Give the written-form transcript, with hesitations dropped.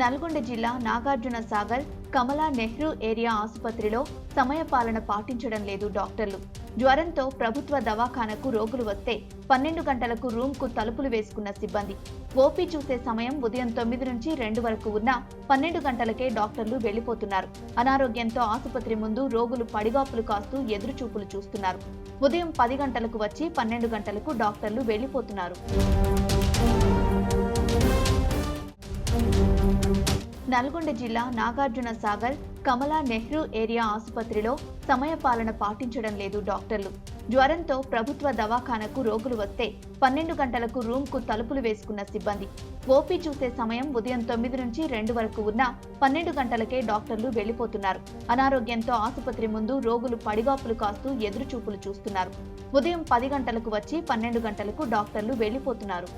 నల్గొండ జిల్లా నాగార్జున సాగర్ కమలా నెహ్రూ ఏరియా ఆసుపత్రిలో సమయపాలన పాటించడం లేదు డాక్టర్లు. జ్వరంతో ప్రభుత్వ దవాఖానకు రోగులు వస్తే 12 గంటలకు రూమ్కు తలుపులు వేసుకున్న సిబ్బంది. ఓపీ చూసే సమయం ఉదయం 9 నుంచి 2 వరకు ఉన్నా 12 గంటలకే డాక్టర్లు వెళ్లిపోతున్నారు. అనారోగ్యంతో ఆసుపత్రి ముందు రోగులు పడిగాపులు కాస్తూ ఎదురుచూపులు చూస్తున్నారు. ఉదయం 10 గంటలకు వచ్చి 12 గంటలకు డాక్టర్లు వెళ్లిపోతున్నారు. నల్గొండ జిల్లా నాగార్జున సాగర్ కమలా నెహ్రూ ఏరియా ఆసుపత్రిలో సమయపాలన పాటించడం లేదు డాక్టర్లు. జ్వరంతో ప్రభుత్వ దవాఖానకు రోగులు వస్తే 12 గంటలకు రూమ్కు తలుపులు వేసుకున్న సిబ్బంది. ఓపీ చూసే సమయం ఉదయం 9 నుంచి 2 వరకు ఉన్నా 12 గంటలకే డాక్టర్లు వెళ్లిపోతున్నారు. అనారోగ్యంతో ఆసుపత్రి ముందు రోగులు పడిగాపులు కాస్తూ ఎదురుచూపులు చూస్తున్నారు. ఉదయం 10 గంటలకు వచ్చి 12 గంటలకు డాక్టర్లు వెళ్లిపోతున్నారు.